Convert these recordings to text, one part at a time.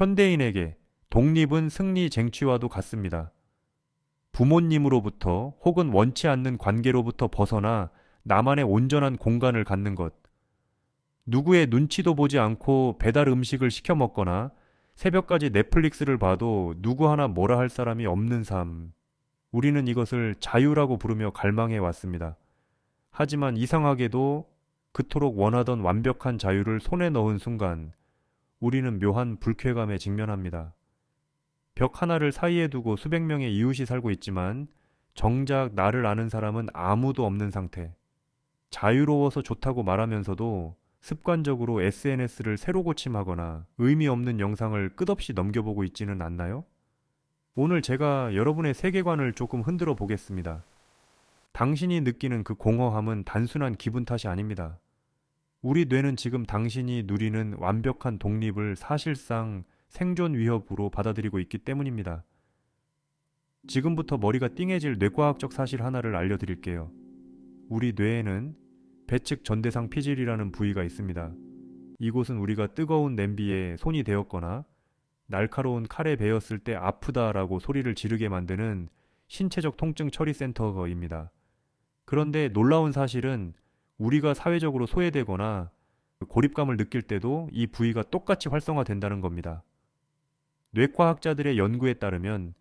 현대인에게 독립은 승리 쟁취와도 같습니다. 부모님으로부터 혹은 원치 않는 관계로부터 벗어나 나만의 온전한 공간을 갖는 것. 누구의 눈치도 보지 않고 배달 음식을 시켜 먹거나 새벽까지 넷플릭스를 봐도 누구 하나 뭐라 할 사람이 없는 삶. 우리는 이것을 자유라고 부르며 갈망해 왔습니다. 하지만 이상하게도 그토록 원하던 완벽한 자유를 손에 넣은 순간 우리는 묘한 불쾌감에 직면합니다. 벽 하나를 사이에 두고 수백 명의 이웃이 살고 있지만 정작 나를 아는 사람은 아무도 없는 상태. 자유로워서 좋다고 말하면서도 습관적으로 SNS를 새로 고침하거나 의미 없는 영상을 끝없이 넘겨보고 있지는 않나요? 오늘 제가 여러분의 세계관을 조금 흔들어 보겠습니다. 당신이 느끼는 그 공허함은 단순한 기분 탓이 아닙니다. 우리 뇌는 지금 당신이 누리는 완벽한 독립을 사실상 생존 위협으로 받아들이고 있기 때문입니다. 지금부터 머리가 띵해질 뇌과학적 사실 하나를 알려드릴게요. 우리 뇌에는 배측 전대상 피질이라는 부위가 있습니다. 이곳은 우리가 뜨거운 냄비에 손이 데었거나 날카로운 칼에 베었을 때 아프다라고 소리를 지르게 만드는 신체적 통증 처리 센터입니다. 그런데 놀라운 사실은 우리가 사회적으로 소외되거나 고립감을 느낄 때도 이 부위가 똑같이 활성화된다는 겁니다. 뇌과학자들의 연구에 따르면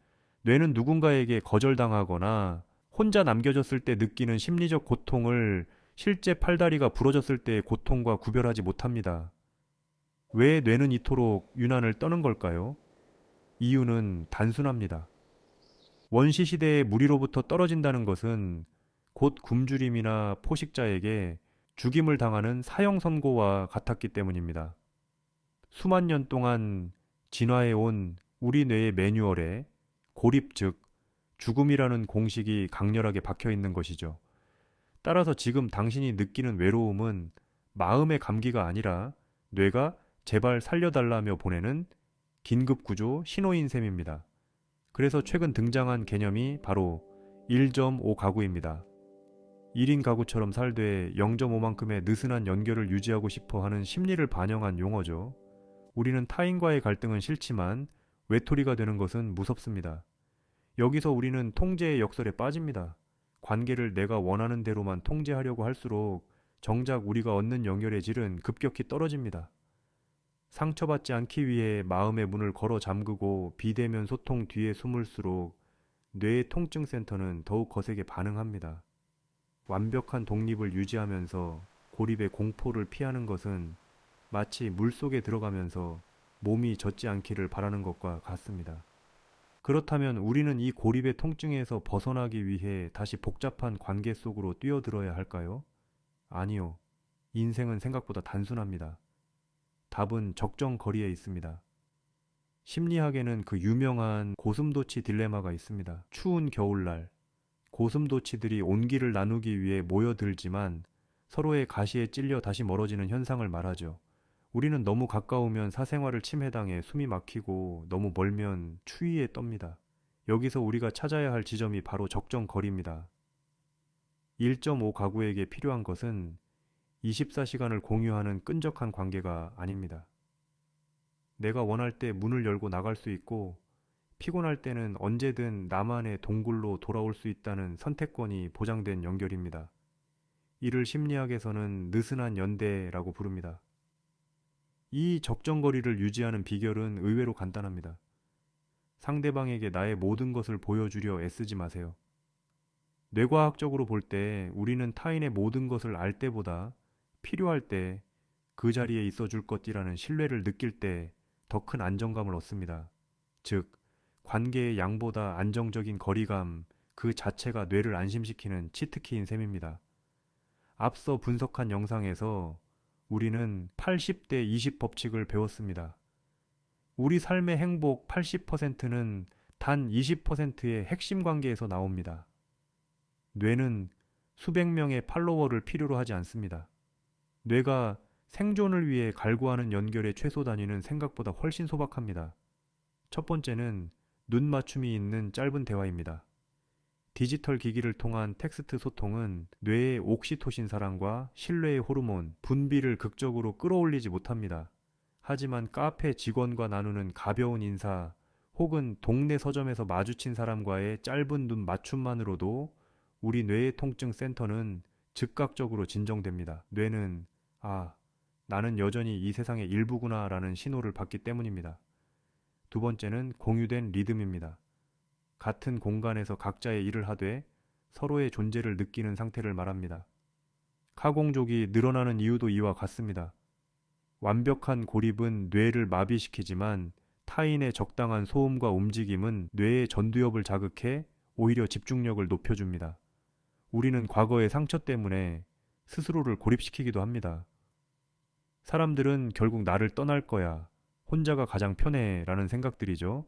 뇌는 누군가에게 거절당하거나 혼자 남겨졌을 때 느끼는 심리적 고통을 실제 팔다리가 부러졌을 때의 고통과 구별하지 못합니다. 왜 뇌는 이토록 유난을 떠는 걸까요? 이유는 단순합니다. 원시시대의 무리로부터 떨어진다는 것은 곧 굶주림이나 포식자에게 죽임을 당하는 사형 선고와 같았기 때문입니다. 수만 년 동안 진화해온 우리 뇌의 매뉴얼에 고립 즉 죽음이라는 공식이 강렬하게 박혀 있는 것이죠. 따라서 지금 당신이 느끼는 외로움은 마음의 감기가 아니라 뇌가 제발 살려달라며 보내는 긴급구조 신호인 셈입니다. 그래서 최근 등장한 개념이 바로 1.5 가구입니다. 1인 가구처럼 살되 0.5만큼의 느슨한 연결을 유지하고 싶어 하는 심리를 반영한 용어죠. 우리는 타인과의 갈등은 싫지만 외톨이가 되는 것은 무섭습니다. 여기서 우리는 통제의 역설에 빠집니다. 관계를 내가 원하는 대로만 통제하려고 할수록 정작 우리가 얻는 연결의 질은 급격히 떨어집니다. 상처받지 않기 위해 마음의 문을 걸어 잠그고 비대면 소통 뒤에 숨을수록 뇌의 통증센터는 더욱 거세게 반응합니다. 완벽한 독립을 유지하면서 고립의 공포를 피하는 것은 마치 물속에 들어가면서 몸이 젖지 않기를 바라는 것과 같습니다. 그렇다면 우리는 이 고립의 통증에서 벗어나기 위해 다시 복잡한 관계 속으로 뛰어들어야 할까요? 아니요. 인생은 생각보다 단순합니다. 답은 적정거리에 있습니다. 심리학에는 그 유명한 고슴도치 딜레마가 있습니다. 추운 겨울날, 고슴도치들이 온기를 나누기 위해 모여들지만 서로의 가시에 찔려 다시 멀어지는 현상을 말하죠. 우리는 너무 가까우면 사생활을 침해당해 숨이 막히고 너무 멀면 추위에 떱니다. 여기서 우리가 찾아야 할 지점이 바로 적정거리입니다. 1.5 가구에게 필요한 것은 24시간을 공유하는 끈적한 관계가 아닙니다. 내가 원할 때 문을 열고 나갈 수 있고 피곤할 때는 언제든 나만의 동굴로 돌아올 수 있다는 선택권이 보장된 연결입니다. 이를 심리학에서는 느슨한 연대라고 부릅니다. 이 적정거리를 유지하는 비결은 의외로 간단합니다. 상대방에게 나의 모든 것을 보여주려 애쓰지 마세요. 뇌과학적으로 볼 때 우리는 타인의 모든 것을 알 때보다 필요할 때 그 자리에 있어 줄 것이라는 신뢰를 느낄 때 더 큰 안정감을 얻습니다. 즉, 관계의 양보다 안정적인 거리감 그 자체가 뇌를 안심시키는 치트키인 셈입니다. 앞서 분석한 영상에서 우리는 80대 20 법칙을 배웠습니다. 우리 삶의 행복 80%는 단 20%의 핵심 관계에서 나옵니다. 뇌는 수백 명의 팔로워를 필요로 하지 않습니다. 뇌가 생존을 위해 갈구하는 연결의 최소 단위는 생각보다 훨씬 소박합니다. 첫 번째는 눈 맞춤이 있는 짧은 대화입니다. 디지털 기기를 통한 텍스트 소통은 뇌의 옥시토신사랑과 신뢰의 호르몬, 분비를 극적으로 끌어올리지 못합니다. 하지만 카페 직원과 나누는 가벼운 인사 혹은 동네 서점에서 마주친 사람과의 짧은 눈 맞춤만으로도 우리 뇌의 통증 센터는 즉각적으로 진정됩니다. 뇌는 아, 나는 여전히 이 세상의 일부구나라는 신호를 받기 때문입니다. 두 번째는 공유된 리듬입니다. 같은 공간에서 각자의 일을 하되 서로의 존재를 느끼는 상태를 말합니다. 카공족이 늘어나는 이유도 이와 같습니다. 완벽한 고립은 뇌를 마비시키지만 타인의 적당한 소음과 움직임은 뇌의 전두엽을 자극해 오히려 집중력을 높여줍니다. 우리는 과거의 상처 때문에 스스로를 고립시키기도 합니다. 사람들은 결국 나를 떠날 거야. 혼자가 가장 편해. 라는 생각들이죠.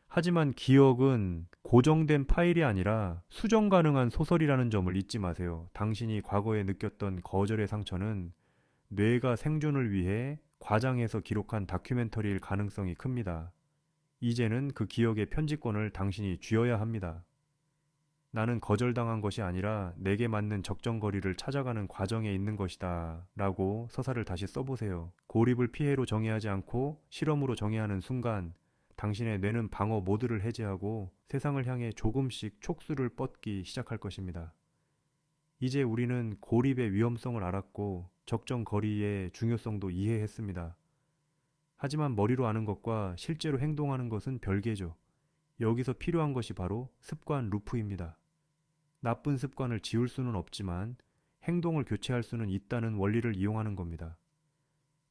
하지만 기억은 고정된 파일이 아니라 수정 가능한 소설이라는 점을 잊지 마세요. 당신이 과거에 느꼈던 거절의 상처는 뇌가 생존을 위해 과장해서 기록한 다큐멘터리일 가능성이 큽니다. 이제는 그 기억의 편집권을 당신이 쥐어야 합니다. 나는 거절당한 것이 아니라 내게 맞는 적정거리를 찾아가는 과정에 있는 것이다 라고 서사를 다시 써보세요. 고립을 피해로 정의하지 않고 실험으로 정의하는 순간 당신의 뇌는 방어 모드를 해제하고 세상을 향해 조금씩 촉수를 뻗기 시작할 것입니다. 이제 우리는 고립의 위험성을 알았고 적정 거리의 중요성도 이해했습니다. 하지만 머리로 아는 것과 실제로 행동하는 것은 별개죠. 여기서 필요한 것이 바로 습관 루프입니다. 나쁜 습관을 지울 수는 없지만 행동을 교체할 수는 있다는 원리를 이용하는 겁니다.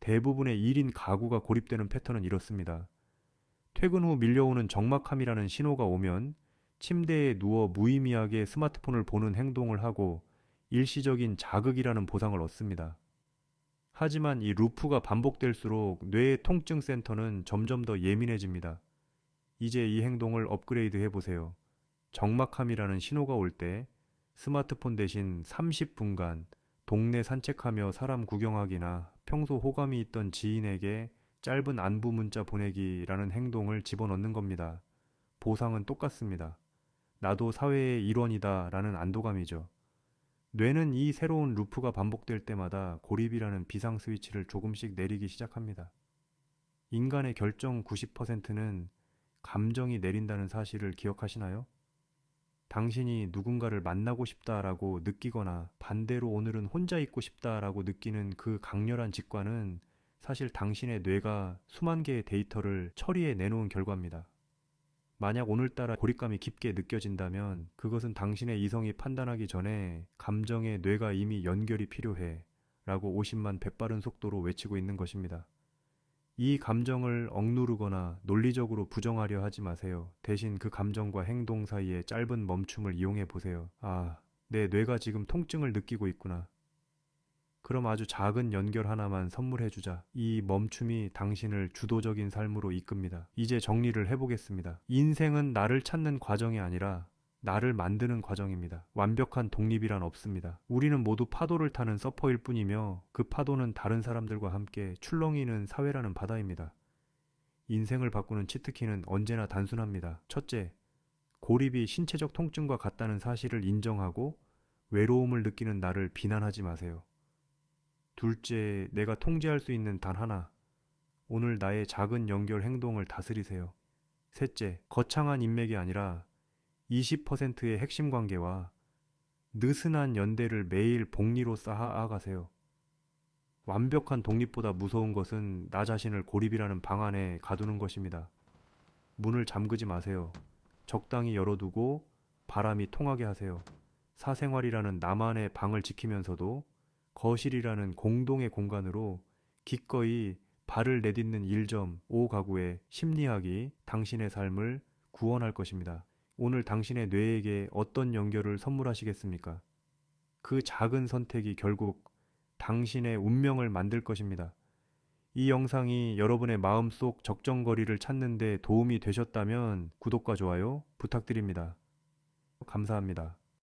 대부분의 1인 가구가 고립되는 패턴은 이렇습니다. 퇴근 후 밀려오는 적막함이라는 신호가 오면 침대에 누워 무의미하게 스마트폰을 보는 행동을 하고 일시적인 자극이라는 보상을 얻습니다. 하지만 이 루프가 반복될수록 뇌의 통증 센터는 점점 더 예민해집니다. 이제 이 행동을 업그레이드 해보세요. 적막함이라는 신호가 올 때 스마트폰 대신 30분간 동네 산책하며 사람 구경하기나 평소 호감이 있던 지인에게 짧은 안부 문자 보내기라는 행동을 집어넣는 겁니다. 보상은 똑같습니다. 나도 사회의 일원이다 라는 안도감이죠. 뇌는 이 새로운 루프가 반복될 때마다 고립이라는 비상 스위치를 조금씩 내리기 시작합니다. 인간의 결정 90%는 감정이 내린다는 사실을 기억하시나요? 당신이 누군가를 만나고 싶다라고 느끼거나 반대로 오늘은 혼자 있고 싶다라고 느끼는 그 강렬한 직관은 사실 당신의 뇌가 수만 개의 데이터를 처리해 내놓은 결과입니다. 만약 오늘따라 고립감이 깊게 느껴진다면 그것은 당신의 이성이 판단하기 전에 감정에 뇌가 이미 연결이 필요해 라고 50만 배 빠른 속도로 외치고 있는 것입니다. 이 감정을 억누르거나 논리적으로 부정하려 하지 마세요. 대신 그 감정과 행동 사이의 짧은 멈춤을 이용해 보세요. 아, 내 뇌가 지금 통증을 느끼고 있구나. 그럼 아주 작은 연결 하나만 선물해주자. 이 멈춤이 당신을 주도적인 삶으로 이끕니다. 이제 정리를 해보겠습니다. 인생은 나를 찾는 과정이 아니라 나를 만드는 과정입니다. 완벽한 독립이란 없습니다. 우리는 모두 파도를 타는 서퍼일 뿐이며 그 파도는 다른 사람들과 함께 출렁이는 사회라는 바다입니다. 인생을 바꾸는 치트키는 언제나 단순합니다. 첫째, 고립이 신체적 통증과 같다는 사실을 인정하고 외로움을 느끼는 나를 비난하지 마세요. 둘째, 내가 통제할 수 있는 단 하나. 오늘 나의 작은 연결 행동을 다스리세요. 셋째, 거창한 인맥이 아니라 20%의 핵심 관계와 느슨한 연대를 매일 복리로 쌓아가세요. 완벽한 독립보다 무서운 것은 나 자신을 고립이라는 방 안에 가두는 것입니다. 문을 잠그지 마세요. 적당히 열어두고 바람이 통하게 하세요. 사생활이라는 나만의 방을 지키면서도 거실이라는 공동의 공간으로 기꺼이 발을 내딛는 1.5 가구의 심리학이 당신의 삶을 구원할 것입니다. 오늘 당신의 뇌에게 어떤 연결을 선물하시겠습니까? 그 작은 선택이 결국 당신의 운명을 만들 것입니다. 이 영상이 여러분의 마음속 적정거리를 찾는 데 도움이 되셨다면 구독과 좋아요 부탁드립니다. 감사합니다.